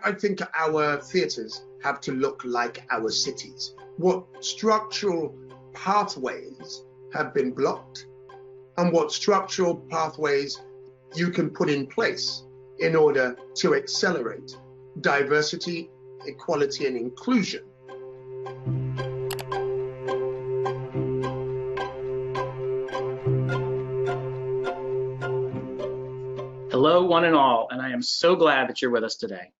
I think our theatres have to look like our cities. What structural pathways have been blocked and what structural pathways you can put in place in order to accelerate diversity, equality, and inclusion. Hello, one and all, and I am so glad that you're with us today.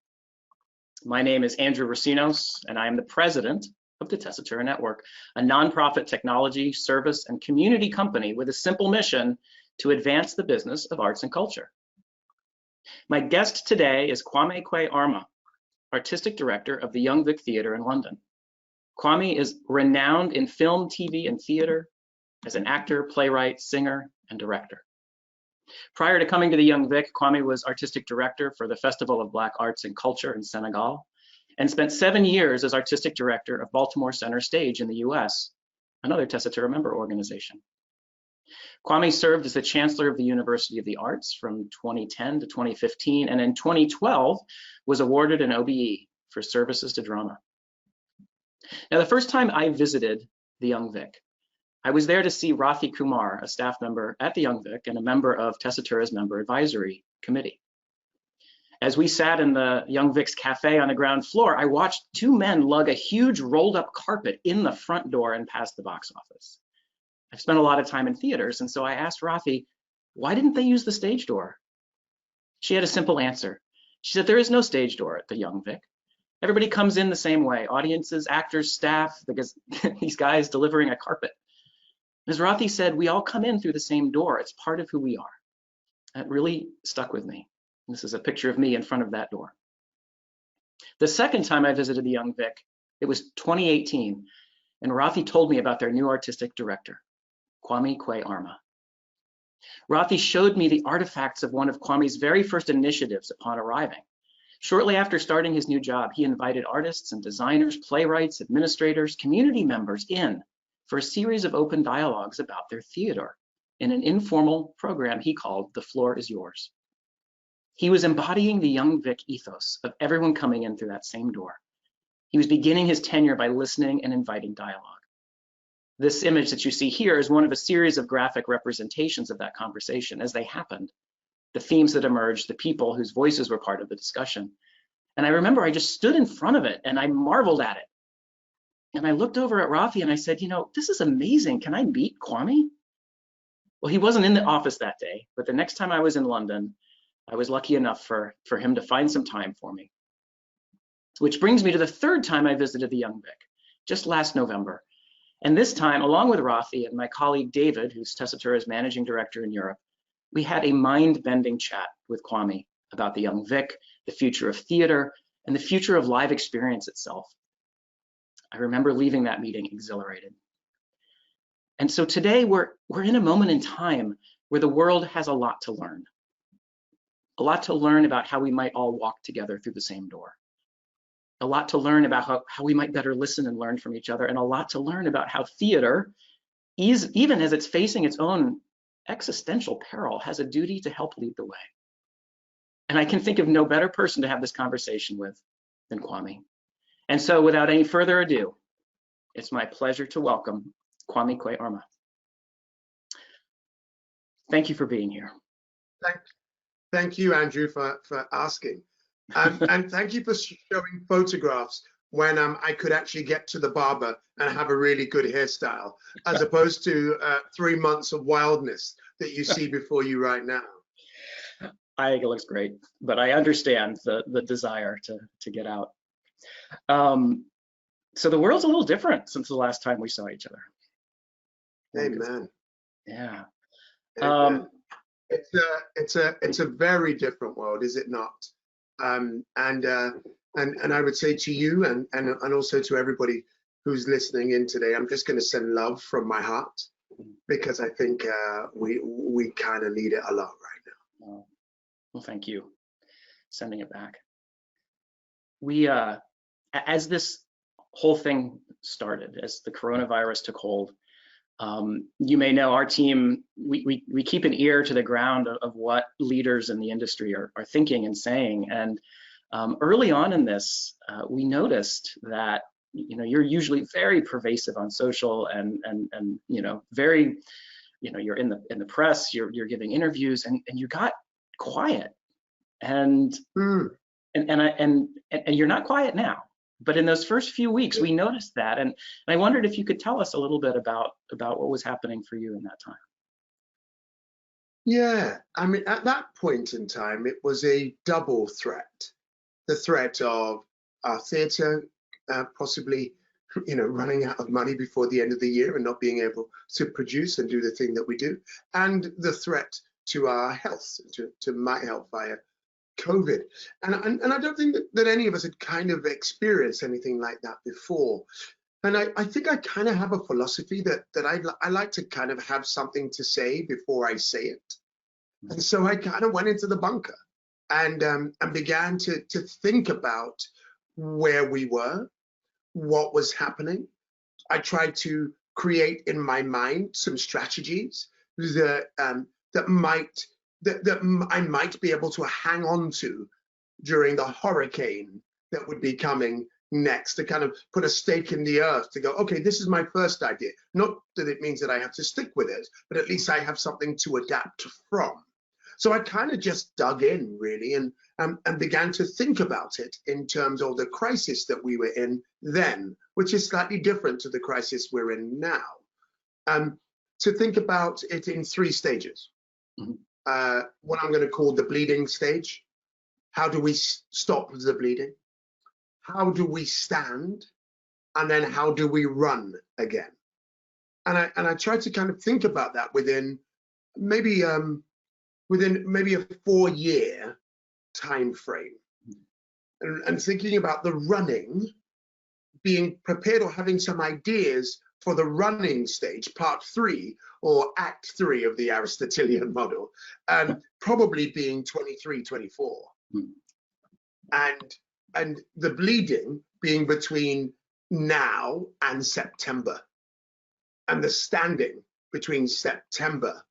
My name is Andrew Recinos, and I am the president of the Tessitura Network, a nonprofit technology, service, and community company with a simple mission to advance the business of arts and culture. My guest today is Kwame Kwei-Armah, artistic director of the Young Vic Theatre in London. Kwame is renowned in film, TV, and theater as an actor, playwright, singer, and director. Prior to coming to the Young Vic, Kwame was artistic director for the Festival of Black Arts and Culture in Senegal, and spent 7 years as artistic director of Baltimore Center Stage in the US, another Tessitura member organization. Kwame served as the chancellor of the University of the Arts from 2010 to 2015, and in 2012 was awarded an OBE for services to drama. Now, the first time I visited the Young Vic, I was there to see Rafi Kumar, a staff member at the Young Vic and a member of Tessitura's member advisory committee. As we sat in the Young Vic's cafe on the ground floor, I watched two men lug a huge rolled up carpet in the front door and past the box office. I've spent a lot of time in theaters, and so I asked Rafi, why didn't they use the stage door? She had a simple answer. She said, there is no stage door at the Young Vic. Everybody comes in the same way, audiences, actors, staff, because these guys delivering a carpet. As Rafi said, we all come in through the same door. It's part of who we are. That really stuck with me. This is a picture of me in front of that door. The second time I visited the Young Vic, it was 2018, and Rafi told me about their new artistic director, Kwame Kwei-Armah. Rafi showed me the artifacts of one of Kwame's very first initiatives upon arriving. Shortly after starting his new job, he invited artists and designers, playwrights, administrators, community members in for a series of open dialogues about their theater in an informal program he called The Floor is Yours. He was embodying the Young Vic ethos of everyone coming in through that same door. He was beginning his tenure by listening and inviting dialogue. This image that you see here is one of a series of graphic representations of that conversation as they happened, the themes that emerged, the people whose voices were part of the discussion. And I remember I just stood in front of it and I marveled at it. And I looked over at Rafi and I said, you know, this is amazing. Can I meet Kwame? Well, he wasn't in the office that day, but the next time I was in London, I was lucky enough for him to find some time for me. Which brings me to the third time I visited the Young Vic, just last November. And this time, along with Rafi and my colleague David, who's Tessitura's managing director in Europe, we had a mind-bending chat with Kwame about the Young Vic, the future of theater, and the future of live experience itself. I remember leaving that meeting exhilarated. And so today we're in a moment in time where the world has a lot to learn. A lot to learn about how we might all walk together through the same door. A lot to learn about how we might better listen and learn from each other, and a lot to learn about how theater, even as it's facing its own existential peril, has a duty to help lead the way. And I can think of no better person to have this conversation with than Kwame. And so without any further ado, it's my pleasure to welcome Kwame Kwei-Armah. Thank you for being here. Thank you, Andrew, for asking. And thank you for showing photographs when I could actually get to the barber and have a really good hairstyle, as opposed to 3 months of wildness that you see before you right now. I think it looks great, but I understand the desire to get out. So the world's a little different since the last time we saw each other. Amen. Yeah. Amen. It's a very different world, is it not? And I would say to you and also to everybody who's listening in today, I'm just going to send love from my heart, because I think we kind of need it a lot right now. Well, thank you. Sending it back. We as this whole thing started, as the coronavirus took hold, you may know our team, we keep an ear to the ground of what leaders in the industry are thinking and saying. And Early on in this, we noticed that you're usually very pervasive on social and very, you're in the press, you're giving interviews, and you got quiet, and you're not quiet now. But in those first few weeks, we noticed that, and I wondered if you could tell us a little bit about what was happening for you in that time. Yeah, I mean, at that point in time, it was a double threat. The threat of our theatre possibly, running out of money before the end of the year and not being able to produce and do the thing that we do, and the threat to our health, to my health via COVID. And I don't think that any of us had kind of experienced anything like that before. And I think I kind of have a philosophy that I like to kind of have something to say before I say it. And so I kind of went into the bunker and began to think about where we were, what was happening. I tried to create in my mind some strategies that I might be able to hang on to during the hurricane that would be coming next, to kind of put a stake in the earth, to go, okay, this is my first idea. Not that it means that I have to stick with it, but at least I have something to adapt from. So I kind of just dug in, really, and began to think about it in terms of the crisis that we were in then, which is slightly different to the crisis we're in now. To think about it in 3 stages. What I'm going to call the bleeding stage. How do we stop the bleeding? How do we stand? And then how do we run again? And I tried to kind of think about that within maybe a 4-year time frame, and thinking about the running, being prepared or having some ideas for the running stage, part 3 or act 3 of the Aristotelian model, probably being 23, 24. And the bleeding being between now and September, and the standing between September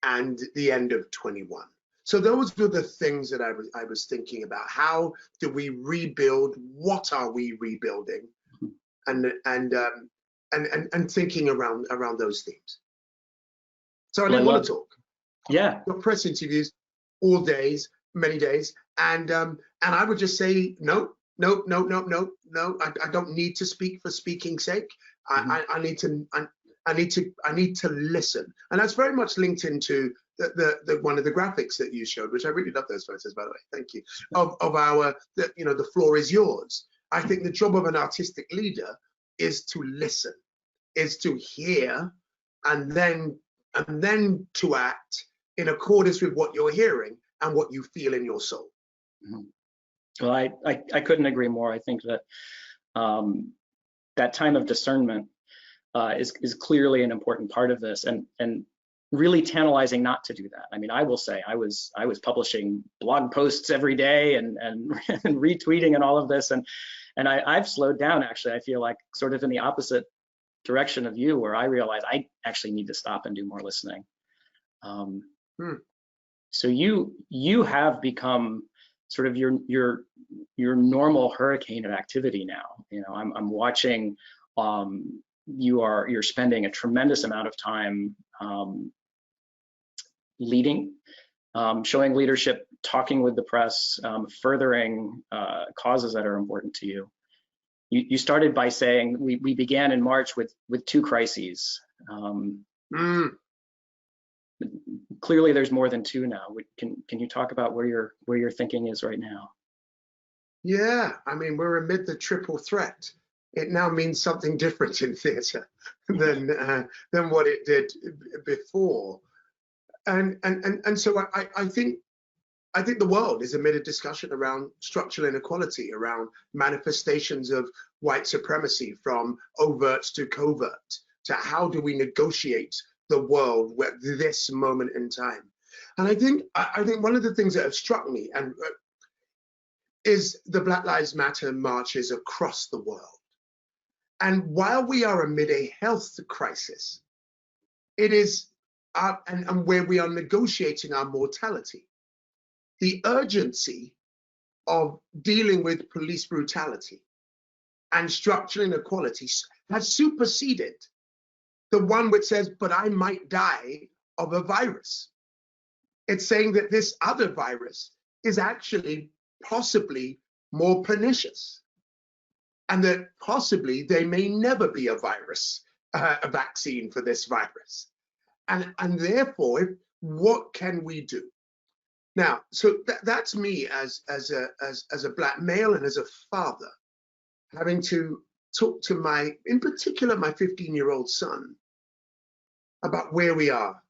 and the end of 21. So those were the things that I was thinking about. How do we rebuild? What are we rebuilding? And thinking around those themes. So I didn't want to talk. Yeah. Got press interviews all days, many days, and I would just say no. I don't need to speak for speaking's sake. I need to listen, and that's very much linked into the one of the graphics that you showed, which I really love those photos, by the way. Thank you. Of our, the floor is yours. I think the job of an artistic leader is to listen, is to hear, and then to act in accordance with what you're hearing and what you feel in your soul. Well, I couldn't agree more. I think that that time of discernment is clearly an important part of this, and really tantalizing not to do that. I mean, I will say I was publishing blog posts every day and retweeting and all of this, and I've slowed down, actually. I feel like sort of in the opposite direction of you, where I realize I actually need to stop and do more listening. So you have become sort of your normal hurricane of activity now. I'm watching. You're spending a tremendous amount of time leading, showing leadership, talking with the press, furthering causes that are important to you. You started by saying we began in March with 2 crises. Clearly, there's more than 2 now. Can you talk about where your thinking is right now? Yeah, I mean, we're amid the triple threat. It now means something different in theatre than what it did before, and so I think the world is amid a discussion around structural inequality, around manifestations of white supremacy, from overt to covert, to how do we negotiate the world at this moment in time. And I think one of the things that have struck me is the Black Lives Matter marches across the world. And while we are amid a health crisis, it is and where we are negotiating our mortality, the urgency of dealing with police brutality and structural inequality has superseded the one which says, but I might die of a virus. It's saying that this other virus is actually possibly more pernicious, and that possibly there may never be a virus, a vaccine for this virus. And therefore, what can we do? Now, so that's me as a Black male and as a father, having to talk to in particular, my 15-year-old son about where we are,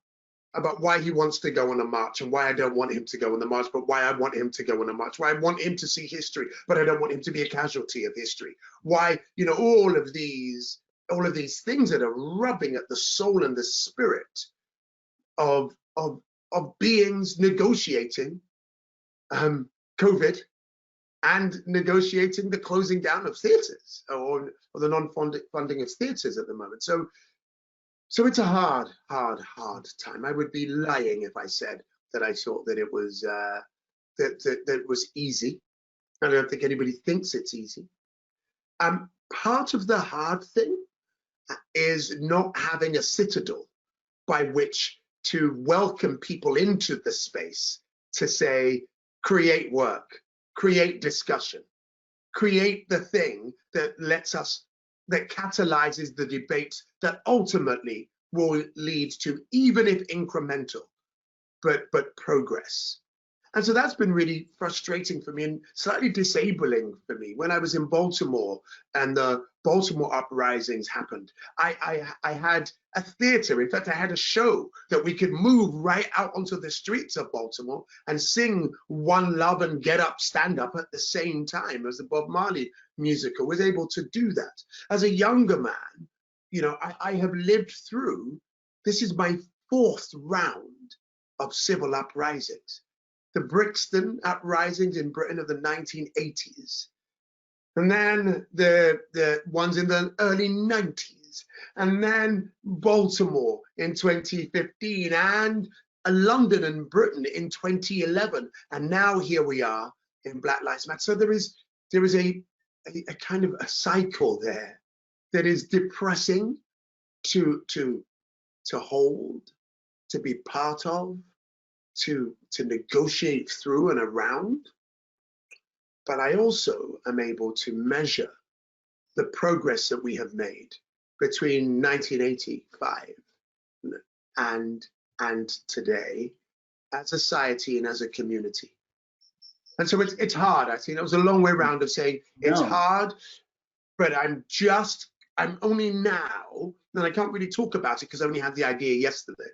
about why he wants to go on a march and why I don't want him to go on the march, but why I want him to go on a march, why I want him to see history, but I don't want him to be a casualty of history. Why, all of these things that are rubbing at the soul and the spirit of beings negotiating COVID and negotiating the closing down of theaters or the non-funding of theaters at the moment. So it's a hard time. I would be lying if I said that I thought that it was that it was easy. I don't think anybody thinks it's easy. Part of the hard thing is not having a citadel by which to welcome people into the space to say, create work, create discussion, create the thing that that catalyzes the debate that ultimately will lead to, even if incremental, but progress. And so that's been really frustrating for me and slightly disabling for me. When I was in Baltimore and the Baltimore uprisings happened, I had a theater. In fact, I had a show that we could move right out onto the streets of Baltimore and sing One Love and Get Up, Stand Up at the same time as the Bob Marley musical was able to do that. As a younger man, I have lived through, this is my 4th round of civil uprisings. The Brixton uprisings in Britain of the 1980s, and then the ones in the early 90s, and then Baltimore in 2015, and London and Britain in 2011, and now here we are in Black Lives Matter. So there is a kind of a cycle there that is depressing to hold, to be part of, to negotiate through and around. But I also am able to measure the progress that we have made between 1985 and today as a society and as a community. And so it's hard. I think that was a long way around of saying it's hard, but I'm only now, and I can't really talk about it because I only had the idea yesterday,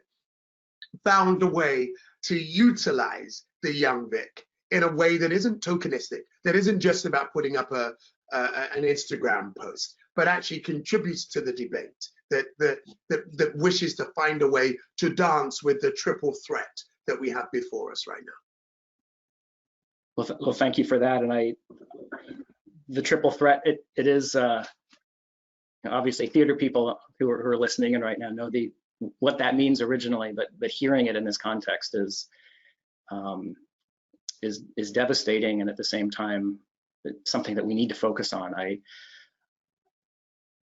found a way to utilize the Young Vic in a way that isn't tokenistic, that isn't just about putting up an Instagram post, but actually contributes to the debate, that wishes to find a way to dance with the triple threat that we have before us right now. Well, thank you for that. And the triple threat, it is obviously theater people who are listening in right now know what that means originally, but hearing it in this context is devastating, and at the same time, it's something that we need to focus on. I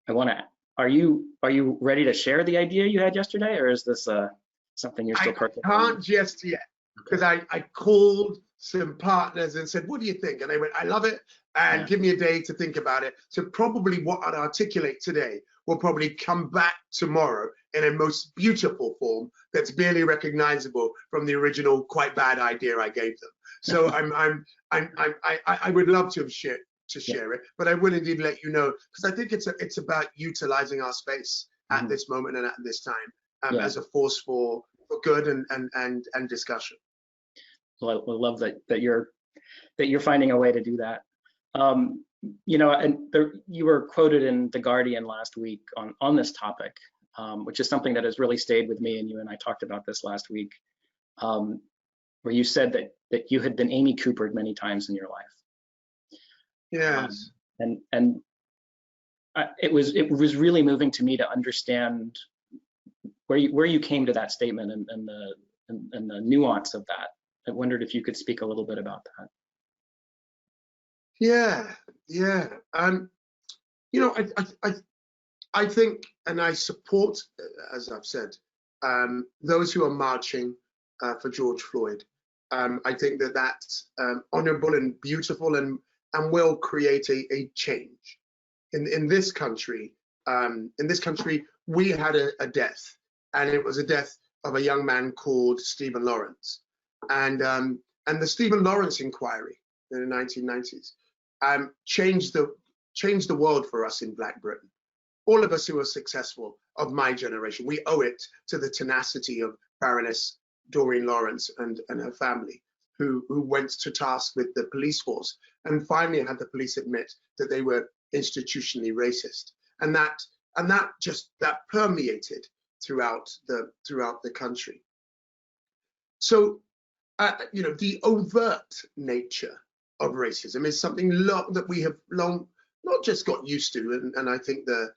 want to. Are you ready to share the idea you had yesterday, or is this something you're still? I can't just yet, because I called some partners and said, "What do you think?" And they went, "I love it, and give me a day to think about it." So probably what I'd articulate today will probably come back tomorrow in a most beautiful form that's barely recognizable from the original quite bad idea I gave them. So I would love to share it, but I will indeed let you know, because I think it's about utilizing our space at this moment and at this time as a force for good and discussion. Well, I love that you're finding a way to do that. You were quoted in The Guardian last week on this topic, which is something that has really stayed with me, and you and I talked about this last week, where you said that you had been Amy Coopered many times in your life. Yes. It was really moving to me to understand where you came to that statement and the nuance of that. I wondered if you could speak a little bit about that. Yeah, yeah. You know, I think, and I support, as I've said, those who are marching for George Floyd. I think that that's honorable and beautiful, and will create a change in this country. In this country, we had a death, and it was a death of a young man called Stephen Lawrence, and the Stephen Lawrence inquiry in the 1990s changed the world for us in Black Britain. All of us who are successful of my generation, we owe it to the tenacity of Baroness Doreen Lawrence and her family, who went to task with the police force and finally had the police admit that they were institutionally racist, and that permeated throughout the country. So, you know, the overt nature of racism is something that we have long not just got used to, and I think the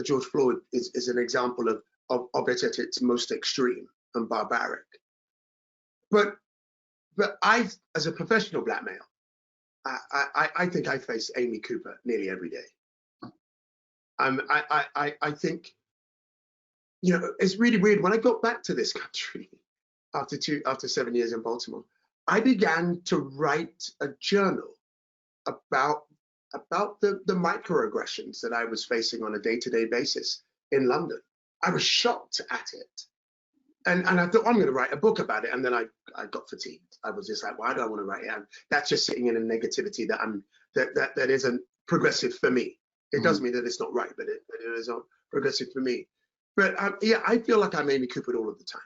George Floyd is an example of it at its most extreme and barbaric. But I, as a professional Black male, I think I face Amy Cooper nearly every day. I think, you know, it's really weird. When I got back to this country after 7 years in Baltimore, I began to write a journal about the microaggressions that I was facing on a day-to-day basis in London. I was shocked at it. And I thought, I'm going to write a book about it. And then I got fatigued. I was just like, why do I want to write it? And that's just sitting in a negativity that isn't progressive for me. It doesn't mean that it's not right, but it is not progressive for me. But yeah, I feel like I'm Amy Cooper all of the time.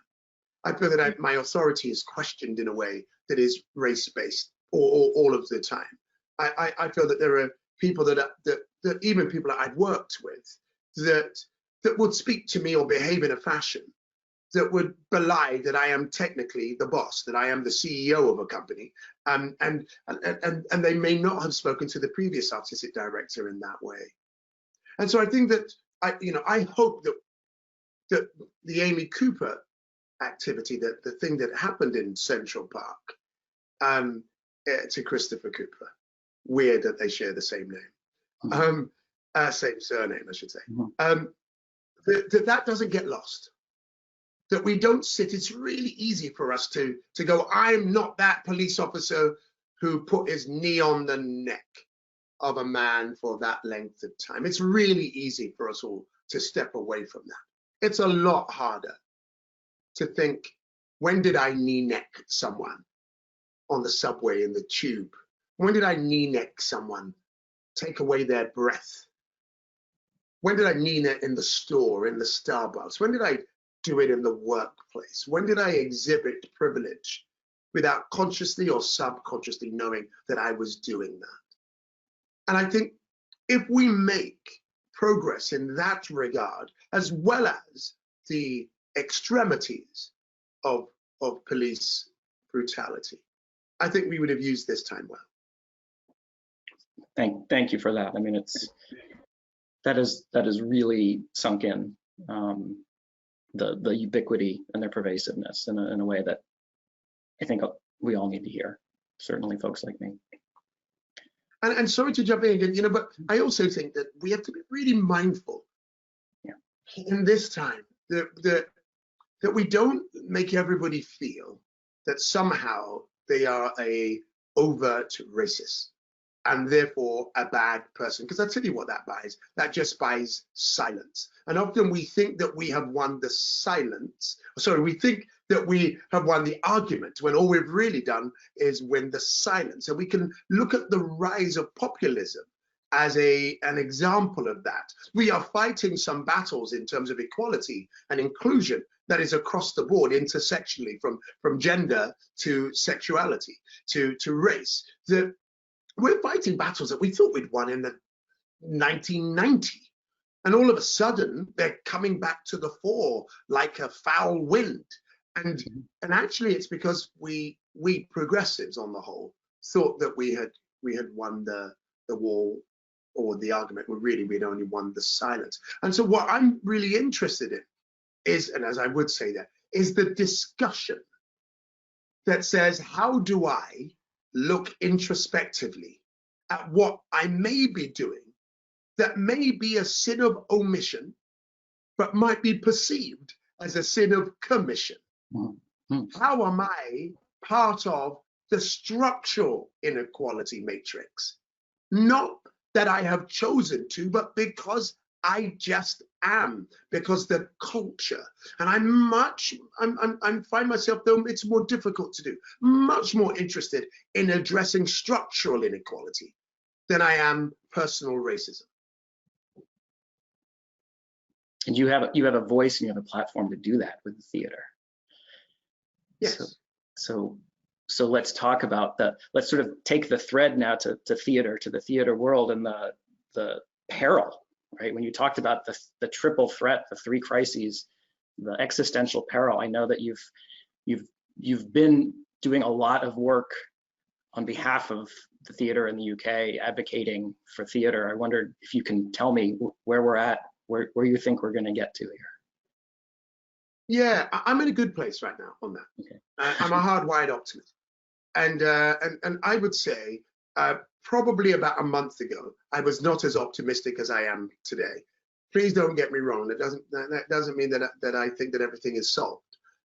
I feel that my authority is questioned in a way that is race-based all of the time. I feel that there are people that even people that I've worked with that would speak to me or behave in a fashion that would belie that I am technically the boss, that I am the CEO of a company, and they may not have spoken to the previous artistic director in that way. And so I think that I hope that the Amy Cooper activity, that the thing that happened in Central Park to Christopher Cooper, weird that they share the same name, same surname, I should say, that doesn't get lost. That we don't sit, it's really easy for us to go, I'm not that police officer who put his knee on the neck of a man for that length of time. It's really easy for us all to step away from that. It's a lot harder to think, when did I knee neck someone on the subway, in the tube? When did I knee neck someone, take away their breath? When did I knee neck in the store, in the Starbucks? When did I do it in the workplace? When did I exhibit privilege without consciously or subconsciously knowing that I was doing that? And I think if we make progress in that regard, as well as the extremities of police brutality, I think we would have used this time well. Thank you for that. I mean, that is really sunk in, the ubiquity and their pervasiveness in a way that I think we all need to hear. Certainly, folks like me. And sorry to jump in again, but I also think that we have to be really mindful in this time that we don't make everybody feel that somehow they are a overt racist and therefore a bad person. Because I tell you what that buys. That just buys silence. And often we think that we have won the silence. Sorry, we think that we have won the argument when all we've really done is win the silence. And we can look at the rise of populism as an example of that. We are fighting some battles in terms of equality and inclusion that is across the board, intersectionally, from gender to sexuality to race. We're fighting battles that we thought we'd won in the 1990. And all of a sudden, they're coming back to the fore like a foul wind. And actually, it's because we progressives, on the whole, thought that we had won the war or the argument, when really we'd only won the silence. And so what I'm really interested in is, and as I would say that, is the discussion that says, how do I look introspectively at what I may be doing that may be a sin of omission, but might be perceived as a sin of commission? How am I part of the structural inequality matrix? Not that I have chosen to, but because I just am, because the culture, and I find myself, though it's more difficult to do, much more interested in addressing structural inequality than I am personal racism. And you have a voice and you have a platform to do that with the theater. Yes. So let's talk about let's sort of take the thread now to theater, to the theater world, and the peril, right? When you talked about the triple threat, the three crises, the existential peril, I know that you've been doing a lot of work on behalf of the theater in the UK, advocating for theater. I wondered if you can tell me where we're at, where you think we're going to get to here. Yeah, I'm in a good place right now on that. Okay. I'm a hardwired optimist, and I would say probably about a month ago, I was not as optimistic as I am today. Please don't get me wrong. That doesn't mean that I think that everything is solved.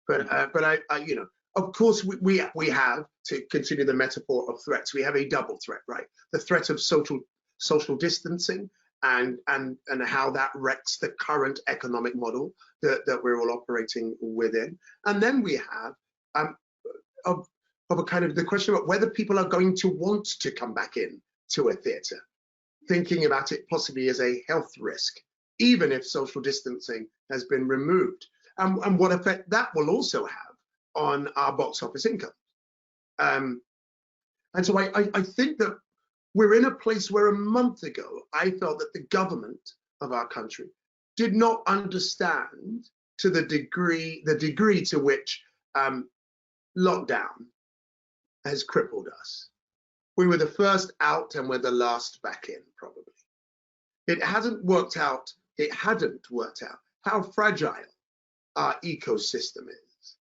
But I you know, of course we have, to continue the metaphor of threats, we have a double threat, right? The threat of social distancing and how that wrecks the current economic model that we're all operating within. And then we have of a kind of the question about whether people are going to want to come back in to a theatre, thinking about it possibly as a health risk, even if social distancing has been removed, and what effect that will also have on our box office income. And so I think that we're in a place where a month ago, I felt that the government of our country did not understand to the degree to which lockdown has crippled us. We were the first out and we're the last back in, probably. It hadn't worked out how fragile our ecosystem is.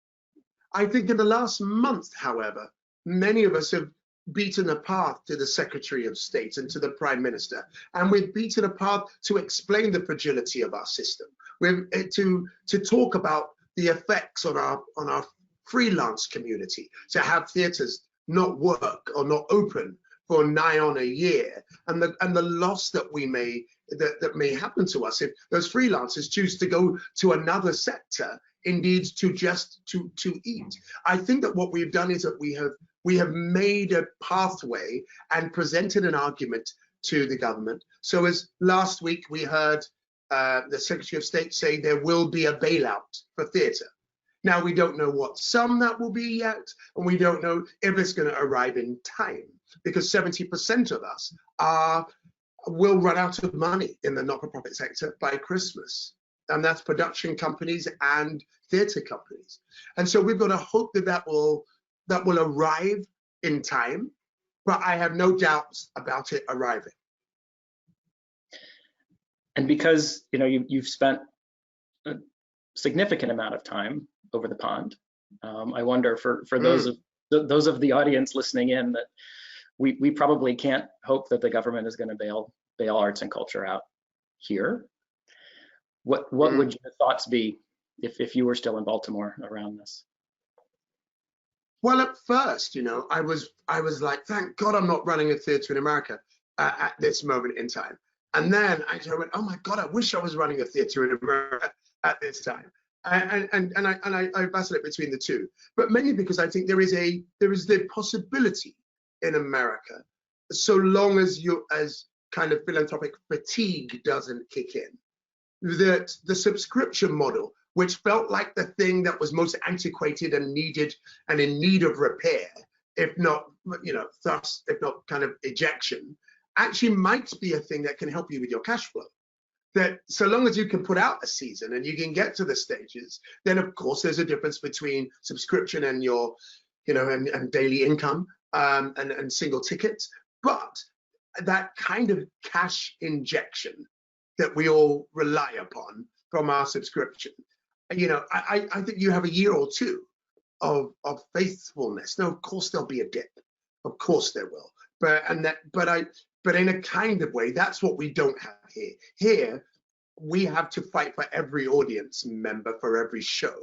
I think in the last month, however, many of us have beaten a path to the Secretary of State and to the Prime Minister, and we've beaten a path to explain the fragility of our system. We've to talk about the effects on our freelance community, to have theatres not work or not open for nigh on a year, and the loss that may happen to us if those freelancers choose to go to another sector, indeed to eat. I think that what we've done is that we have made a pathway and presented an argument to the government. So as last week we heard the Secretary of State say there will be a bailout for theatre. Now, we don't know what sum that will be yet, and we don't know if it's going to arrive in time, because 70% of us will run out of money in the not-for-profit sector by Christmas. And that's production companies and theatre companies. And so we've got to hope that will arrive in time, but I have no doubts about it arriving. And because you've spent a significant amount of time over the pond, I wonder for those of the audience listening in that we probably can't hope that the government is going to bail arts and culture out here. What would your thoughts be if you were still in Baltimore around this? Well, at first, I was like, thank God I'm not running a theatre in America at this moment in time. And then I went, oh my God, I wish I was running a theatre in America at this time. And I vacillate between the two, but mainly because I think there is the possibility in America, so long as kind of philanthropic fatigue doesn't kick in, that the subscription model, which felt like the thing that was most antiquated and needed and in need of repair, if not kind of ejection, actually might be a thing that can help you with your cash flow. That so long as you can put out a season and you can get to the stages, then of course there's a difference between subscription and your, and daily income and single tickets. But that kind of cash injection that we all rely upon from our subscription, I think you have a year or two of faithfulness. Now, of course there'll be a dip, of course there will. But but in a kind of way. That's what we don't have here. Here, we have to fight for every audience member for every show.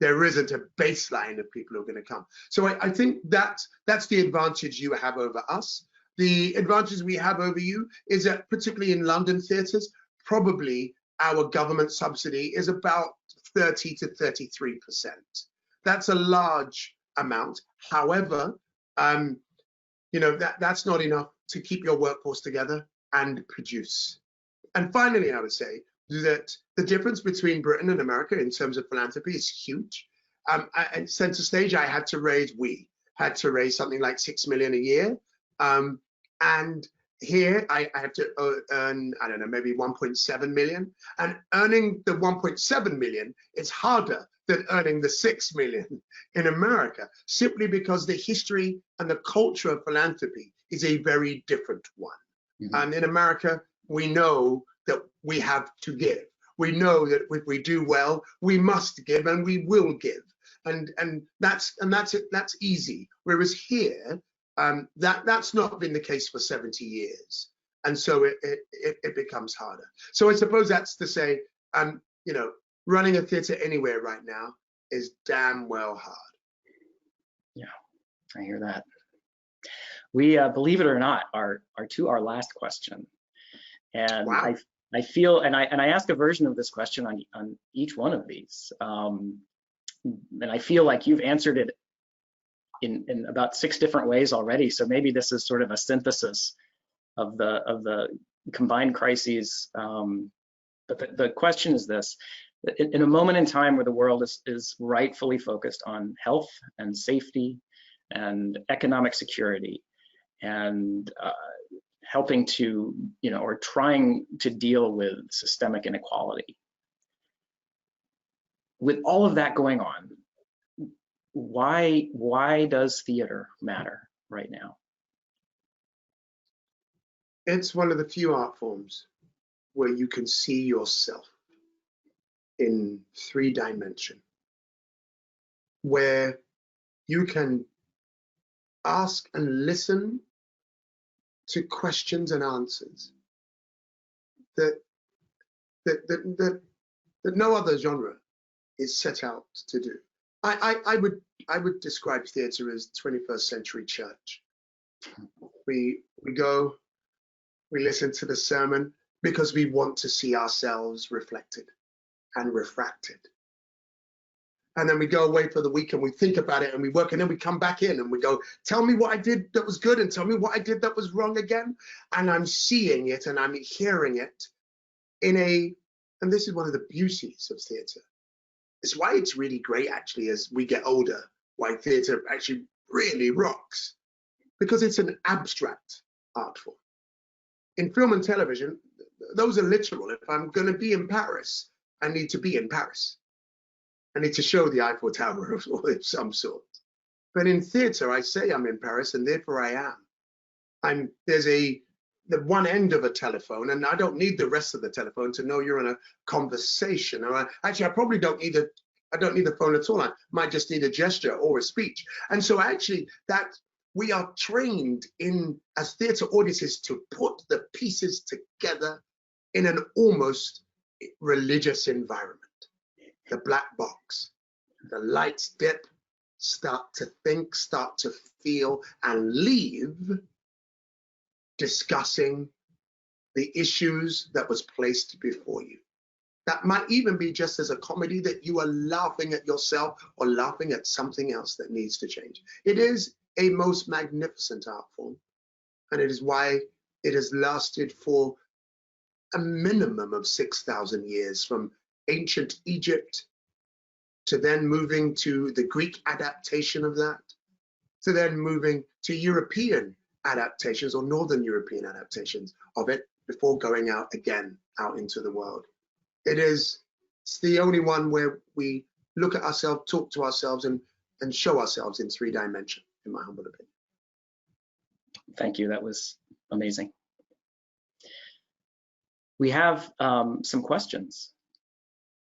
There isn't a baseline of people who are going to come. So I think that's the advantage you have over us. The advantage we have over you is that, particularly in London theatres, probably our government subsidy is about 30 to 33%. That's a large amount. However, you know, that's not enough to keep your workforce together and produce. And finally, I would say that the difference between Britain and America in terms of philanthropy is huge. At Center Stage, we had to raise something like 6 million a year. And here I have to earn, I don't know, maybe 1.7 million. And earning the 1.7 million is harder than earning the 6 million in America, simply because the history and the culture of philanthropy is a very different one. Mm-hmm. And in America, we know that we have to give. We know that if we do well, we must give and we will give. And that's easy. Whereas here, that's not been the case for 70 years. And so it becomes harder. So I suppose that's to say, you know, running a theater anywhere right now is damn well hard. Yeah, I hear that. We, believe it or not, are to our last question. And wow. I feel, and I ask a version of this question on each one of these. And I feel like you've answered it in about 6 different ways already. So maybe this is sort of a synthesis of the combined crises. But the question is this: in a moment in time where the world is rightfully focused on health and safety and economic security and helping to, you know, or trying to deal with systemic inequality, with all of that going on, why does theater matter right now? It's one of the few art forms where you can see yourself in 3 dimensions, where you can ask and listen to questions and answers that no other genre is set out to do. I would describe theater as 21st century church. We go, we listen to the sermon because we want to see ourselves reflected and refracted. And then we go away for the week and we think about it and we work, and then we come back in and we go, tell me what I did that was good and tell me what I did that was wrong again. And I'm seeing it and I'm hearing it and this is one of the beauties of theater. It's why it's really great, actually, as we get older, why theater actually really rocks, because it's an abstract art form. In film and television, those are literal. If I'm going to be in Paris, I need to be in Paris. I need to show the Eiffel Tower of some sort. But in theater, I say I'm in Paris, and therefore I am. There's the one end of a telephone, and I don't need the rest of the telephone to know you're in a conversation. Or actually, I probably don't need the phone at all. I might just need a gesture or a speech. And so actually, that we are trained in as theater audiences to put the pieces together in an almost religious environment. The black box, the lights dip, start to think, start to feel, and leave discussing the issues that was placed before you. That might even be just as a comedy that you are laughing at yourself or laughing at something else that needs to change. It is a most magnificent art form, and it is why it has lasted for a minimum of 6,000 years, from ancient Egypt to then moving to the Greek adaptation of that, to then moving to European adaptations or Northern European adaptations of it before going out again out into the world. It's the only one where we look at ourselves, talk to ourselves, and show ourselves in 3 dimensions, in my humble opinion. Thank you. That was amazing. We have some questions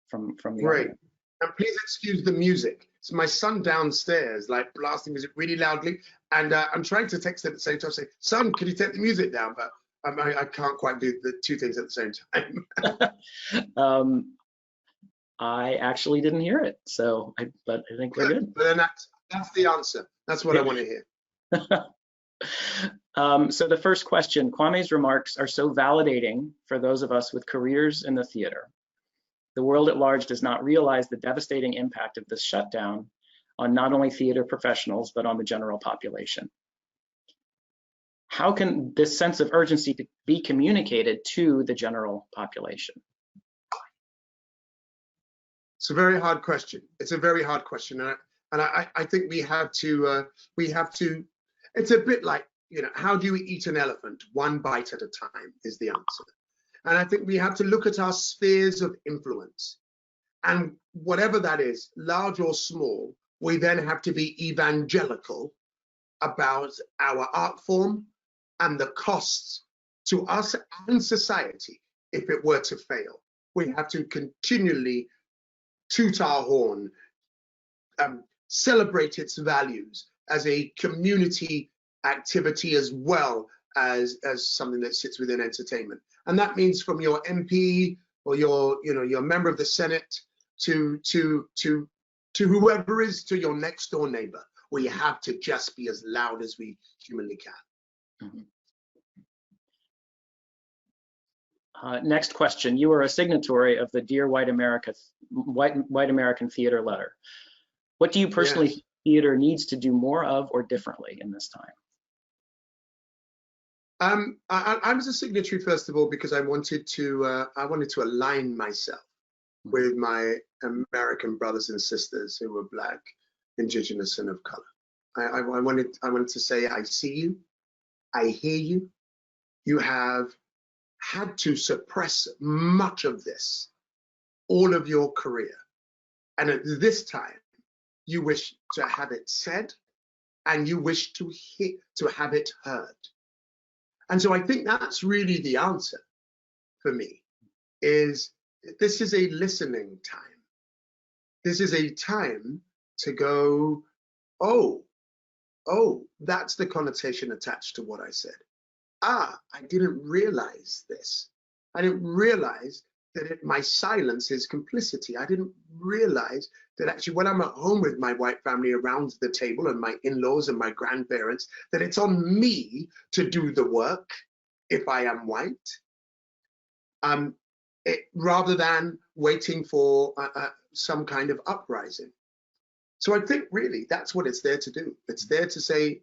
from the Great. audience. And please excuse the music. my son downstairs, like blasting music really loudly, and I'm trying to text him at the same time, saying, "Son, can you take the music down?" But I can't quite do the two things at the same time. I actually didn't hear it, but I think we're good. But then that's the answer. That's what I want to hear. So the first question, Kwame's remarks are so validating for those of us with careers in the theater. The world at large does not realize the devastating impact of this shutdown on not only theater professionals, but on the general population. How can this sense of urgency be communicated to the general population? It's a very hard question. It's a very hard question, and I think we have to. It's a bit like, how do you eat an elephant? One bite at a time is the answer. And I think we have to look at our spheres of influence, and whatever that is, large or small, we then have to be evangelical about our art form and the costs to us and society if it were to fail. We have to continually toot our horn, celebrate its values as a community activity as well as something that sits within entertainment. And that means from your MP or your member of the Senate to whoever is to your next door neighbor. We have to just be as loud as we humanly can. Mm-hmm. Next question. You are a signatory of the Dear White American Theater letter. What do you personally think theater needs to do more of or differently in this time? I was a signatory, first of all, because I wanted to align myself with my American brothers and sisters who were Black, Indigenous, and of color. I wanted to say, I see you, I hear you. You have had to suppress much of this all of your career, and at this time, you wish to have it said, and you wish to have it heard. And so I think that's really the answer for me, is this is a listening time. This is a time to go, oh, that's the connotation attached to what I said. I didn't realize this. I didn't realize that my silence is complicity. I didn't realize that actually when I'm at home with my white family around the table and my in-laws and my grandparents, that it's on me to do the work if I am white, rather than waiting for some kind of uprising. So I think really that's what it's there to do. It's there to say,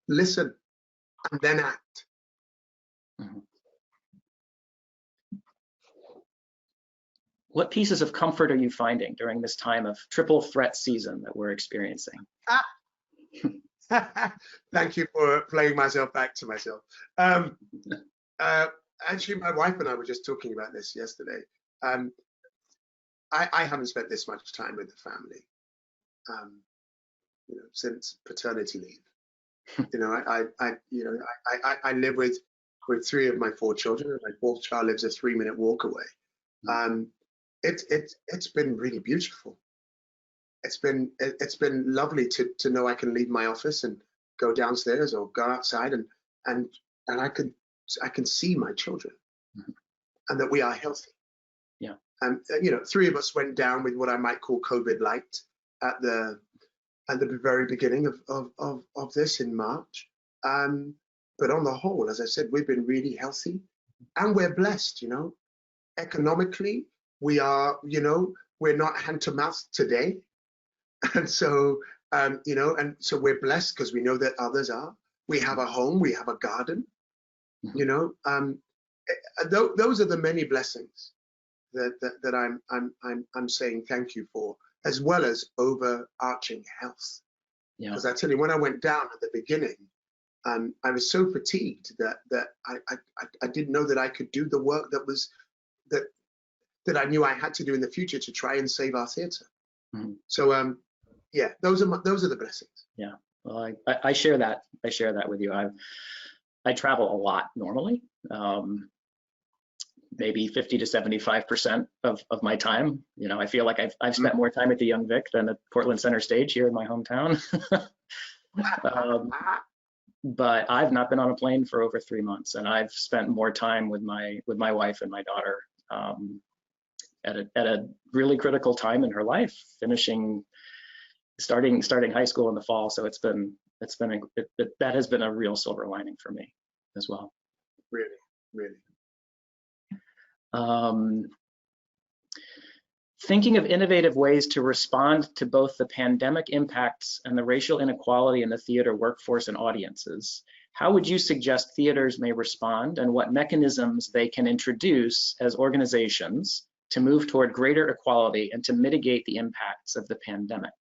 listen, and then act. Mm-hmm. What pieces of comfort are you finding during this time of triple threat season that we're experiencing? Thank you for playing myself back to myself. Actually, my wife and I were just talking about this yesterday. I haven't spent this much time with the family, since paternity leave. I live with three of my four children, and my fourth child lives a 3-minute walk away. It's been really beautiful. It's been lovely to know I can leave my office and go downstairs or go outside and I can see my children, mm-hmm. and that we are healthy. Yeah. And three of us went down with what I might call COVID light at the very beginning of this in March. But on the whole, as I said, we've been really healthy, and we're blessed. Economically, we are. We're not hand to mouth today, and so and so we're blessed because we know that others are. We have a home, we have a garden. Mm-hmm. Those are the many blessings that I'm saying thank you for, as well as overarching health. Because I tell you, when I went down at the beginning, I was so fatigued that I didn't know that I could do the work that I knew I had to do in the future to try and save our theatre. Mm-hmm. So those are the blessings. Yeah, well, I share that. I share that with you. I travel a lot normally, maybe 50 to 75% of my time. You know, I feel like I've spent more time at the Young Vic than at Portland Center Stage here in my hometown. But I've not been on a plane for over 3 months, and I've spent more time with my wife and my daughter at a really critical time in her life, starting high school in the fall. So that has been a real silver lining for me as well. Really. Thinking of innovative ways to respond to both the pandemic impacts and the racial inequality in the theater workforce and audiences, how would you suggest theaters may respond, and what mechanisms they can introduce as organizations to move toward greater equality and to mitigate the impacts of the pandemic?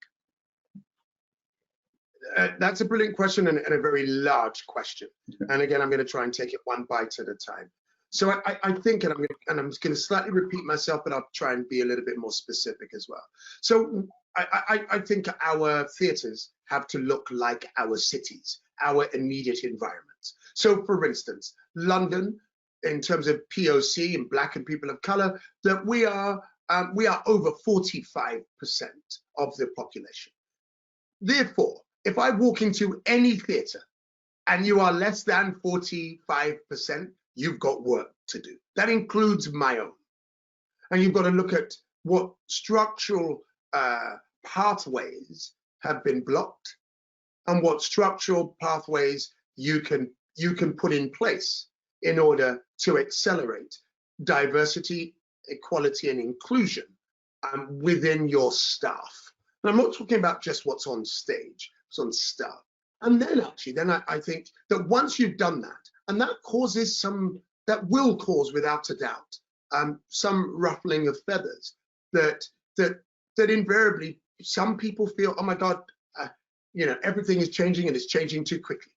That's a brilliant question and a very large question. And again, I'm going to try and take it one bite at a time. So I think, and I'm going to slightly repeat myself, but I'll try and be a little bit more specific as well. So I think our theatres have to look like our cities, our immediate environments. So for instance, London, in terms of POC and Black and people of color, that we are over 45% of the population. Therefore, if I walk into any theatre and you are less than 45%, you've got work to do. That includes my own. And you've got to look at what structural pathways have been blocked and what structural pathways you can put in place in order to accelerate diversity, equality, and inclusion within your staff. And I'm not talking about just what's on stage, it's on staff. And then I think that once you've done that, and that will cause without a doubt some ruffling of feathers, that invariably some people feel, oh my God, everything is changing and it's changing too quickly.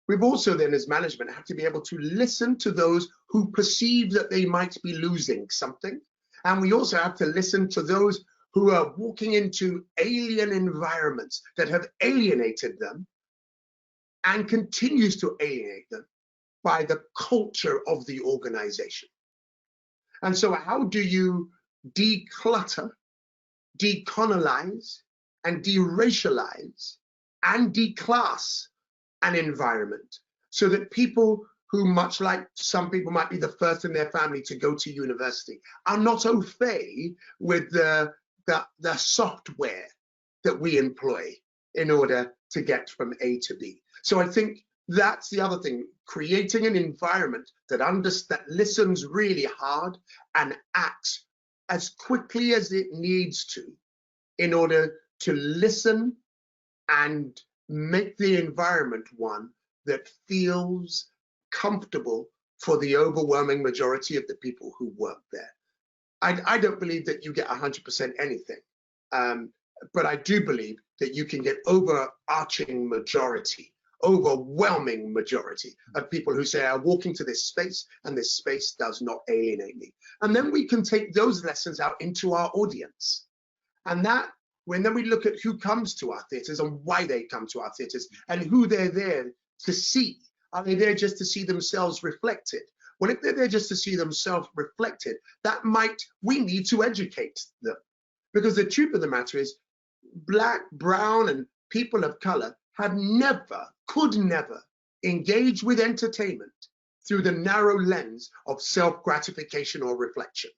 We've also then, as management, have to be able to listen to those who perceive that they might be losing something. And we also have to listen to those who are walking into alien environments that have alienated them and continues to alienate them by the culture of the organization. And so how do you declutter, decolonize, and deracialize and declass an environment so that people who, much like some people might be the first in their family to go to university, are not au fait with the software that we employ in order to get from A to B. So I think that's the other thing, creating an environment that listens really hard and acts as quickly as it needs to in order to listen and make the environment one that feels comfortable for the overwhelming majority of the people who work there. I don't believe that you get 100% anything, but I do believe that you can get overarching majority, overwhelming majority of people who say, I walk into this space and this space does not alienate me. And then we can take those lessons out into our audience. And then we look at who comes to our theatres and why they come to our theatres and who they're there to see. Are they there just to see themselves reflected? Well, if they're there just to see themselves reflected, we need to educate them. Because the truth of the matter is, Black, brown, and people of color could never engage with entertainment through the narrow lens of self-gratification or reflection.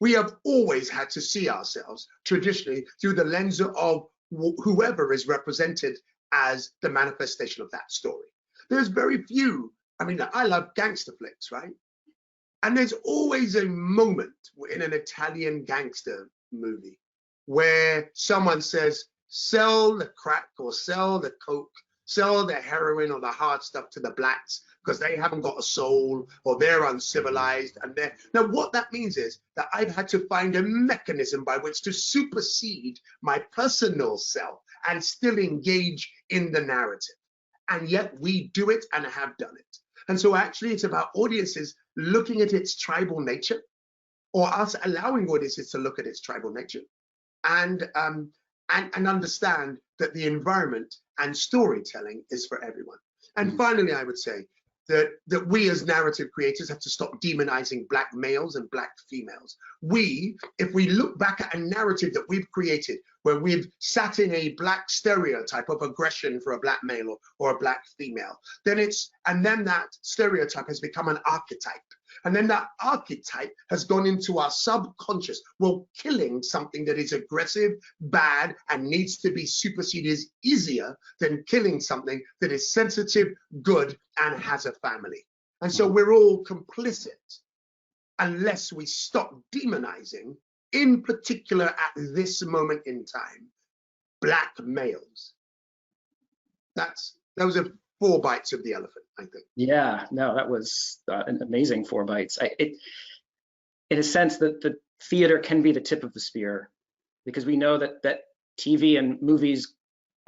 We have always had to see ourselves traditionally through the lens of whoever is represented as the manifestation of that story. There's very few, I love gangster flicks, right? And there's always a moment in an Italian gangster movie where someone says, sell the crack or sell the coke, sell the heroin or the hard stuff to the blacks because they haven't got a soul or they're uncivilized. Now what that means is that I've had to find a mechanism by which to supersede my personal self and still engage in the narrative. And yet we do it and have done it. And so actually it's about audiences looking at its tribal nature, or us allowing audiences to look at its tribal nature and understand that the environment and storytelling is for everyone. And finally, I would say, that we as narrative creators have to stop demonizing black males and black females. If we look back at a narrative that we've created where we've sat in a black stereotype of aggression for a black male or a black female, then that stereotype has become an archetype. And then that archetype has gone into our subconscious. Well, killing something that is aggressive, bad, and needs to be superseded is easier than killing something that is sensitive, good, and has a family. And so we're all complicit unless we stop demonizing, in particular at this moment in time, black males. Those are 4 bites of the elephant, I think. Yeah, no, that was an amazing 4 bites. In a sense, that the theater can be the tip of the spear, because we know that TV and movies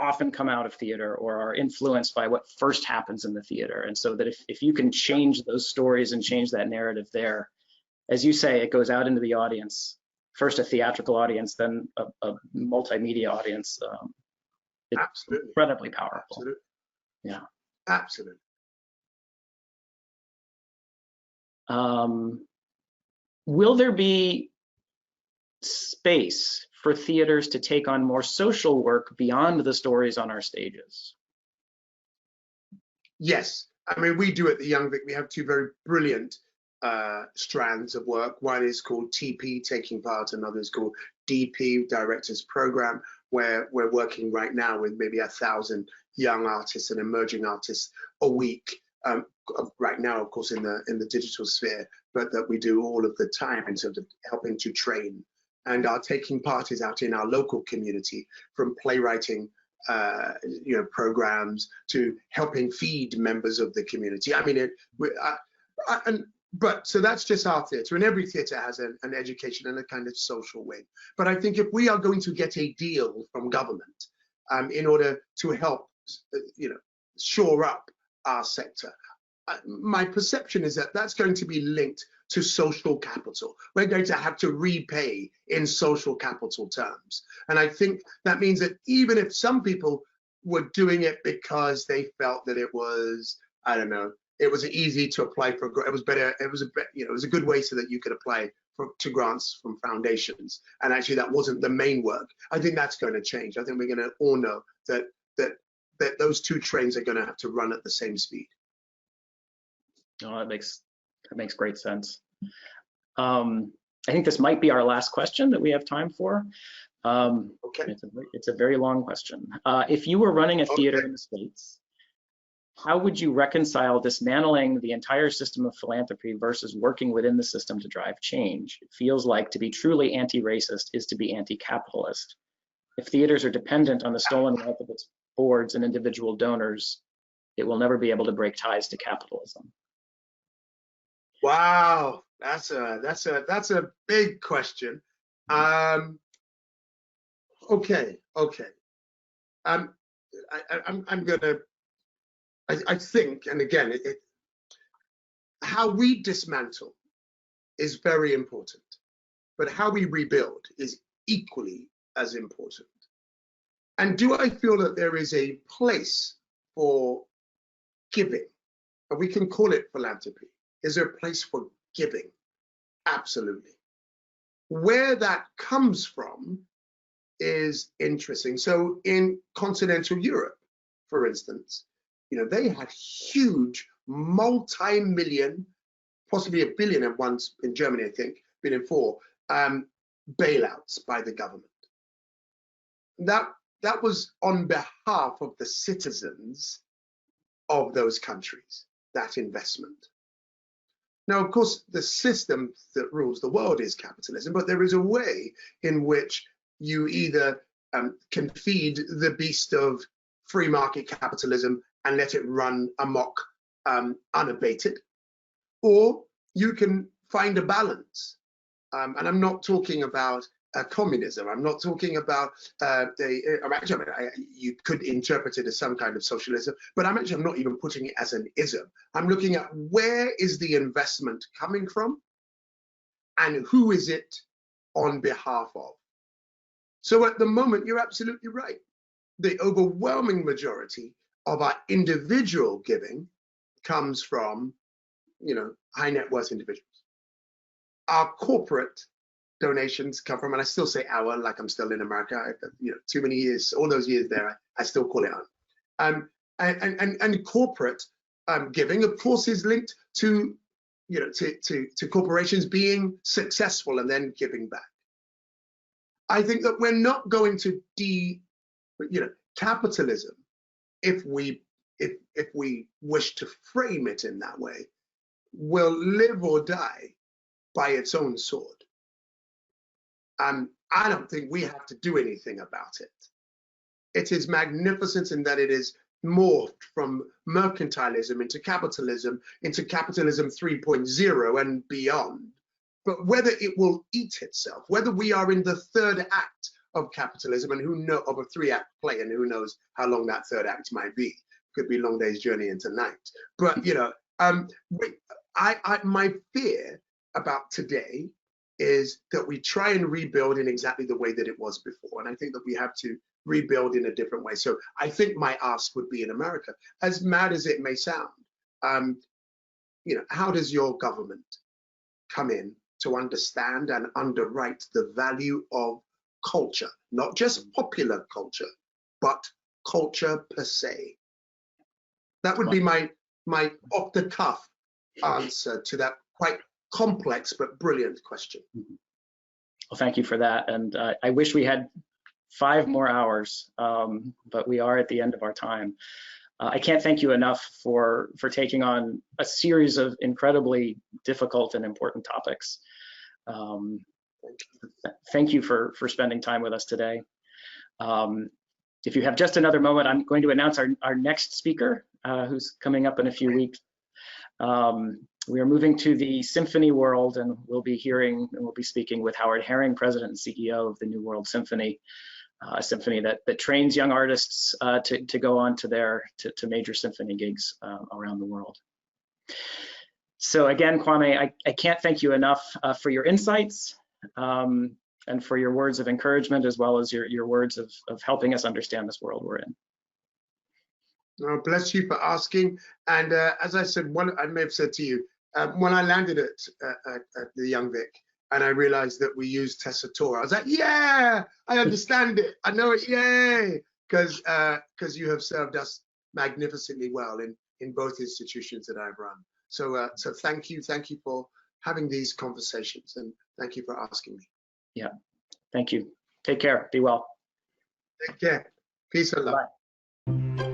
often come out of theater or are influenced by what first happens in the theater. And so that if you can change those stories and change that narrative there, as you say, it goes out into the audience, first a theatrical audience, then a multimedia audience. It's Absolutely. Incredibly powerful. Absolutely. Yeah. Absolutely. Will there be space for theaters to take on more social work beyond the stories on our stages? Yes. I mean, we do at the Young Vic, we have 2 very brilliant strands of work. One is called TP, Taking Part, another is called DP, Directors Program, where we're working right now with maybe 1,000 young artists and emerging artists a week. Right now, of course, in the digital sphere, but that we do all of the time in terms of helping to train. And our Taking Part is out in our local community, from playwriting programs to helping feed members of the community. I mean, so that's just our theatre, and every theatre has an education and a kind of social wing. But I think if we are going to get a deal from government in order to help, shore up our sector, my perception is that that's going to be linked to social capital. We're going to have to repay in social capital terms. And I think that means that even if some people were doing it because they felt that it was, I don't know, it was easy to apply for, it was better, it was a good way so that you could apply to grants from foundations. And actually that wasn't the main work. I think that's going to change. I think we're going to all know that those 2 trains are going to have to run at the same speed. Oh, that makes great sense. I think this might be our last question that we have time for. Okay. It's a very long question. If you were running a theater in the States, how would you reconcile dismantling the entire system of philanthropy versus working within the system to drive change? It feels like to be truly anti-racist is to be anti-capitalist. If theaters are dependent on the stolen wealth of its boards and individual donors, it will never be able to break ties to capitalism. Wow, that's a big question. Okay. I think, and again, how we dismantle is very important, but how we rebuild is equally as important. And do I feel that there is a place for giving? And we can call it philanthropy. Is there a place for giving? Absolutely. Where that comes from is interesting. So in continental Europe, for instance, they had huge multi-million, possibly $1 billion at once in Germany, I think, $1.4 billion, bailouts by the government. That was on behalf of the citizens of those countries, that investment. Now, of course, the system that rules the world is capitalism, but there is a way in which you either can feed the beast of free market capitalism and let it run amok unabated, or you can find a balance. And I'm not talking about communism. I'm not talking about you could interpret it as some kind of socialism, but I'm not even putting it as an ism. I'm looking at where is the investment coming from and who is it on behalf of. So at the moment, you're absolutely right. The overwhelming majority of our individual giving comes from, high net worth individuals. Our corporate donations come from, and I still say our, like I'm still in America, too many years, all those years there, I still call it our. And corporate giving, of course, is linked to, to corporations being successful and then giving back. I think that we're not going to capitalism, if we wish to frame it in that way, will live or die by its own sword. I don't think we have to do anything about it. It is magnificent in that it is morphed from mercantilism into capitalism 3.0 and beyond. But whether it will eat itself, whether we are in the third act of capitalism, and of a 3-act play, and who knows how long that third act might be. Could be long day's journey into night. But my fear about today is that we try and rebuild in exactly the way that it was before, and I think that we have to rebuild in a different way. So I think my ask would be in America, as mad as it may sound, how does your government come in to understand and underwrite the value of culture, not just popular culture, but culture per se? That would be my off the cuff answer to that quite complex but brilliant question. Well, thank you for that. And I wish we had 5 more hours, but we are at the end of our time. I can't thank you enough for taking on a series of incredibly difficult and important topics. Thank you for spending time with us today. If you have just another moment, I'm going to announce our next speaker, who's coming up in a few weeks. We are moving to the symphony world, and we'll be speaking with Howard Herring, President and CEO of the New World Symphony, a symphony that trains young artists to go on to major symphony gigs around the world. So again, Kwame, I can't thank you enough for your insights and for your words of encouragement, as well as your words of helping us understand this world we're in. Oh, bless you for asking. And as I said, I may have said to you, when I landed at the Young Vic and I realized that we used Tessitura, I was like, yeah, I understand it. I know it, yay. Because you have served us magnificently well in both institutions that I've run. So thank you for having these conversations, and thank you for asking me. Yeah, thank you. Take care, be well. Take care, peace and love. Bye.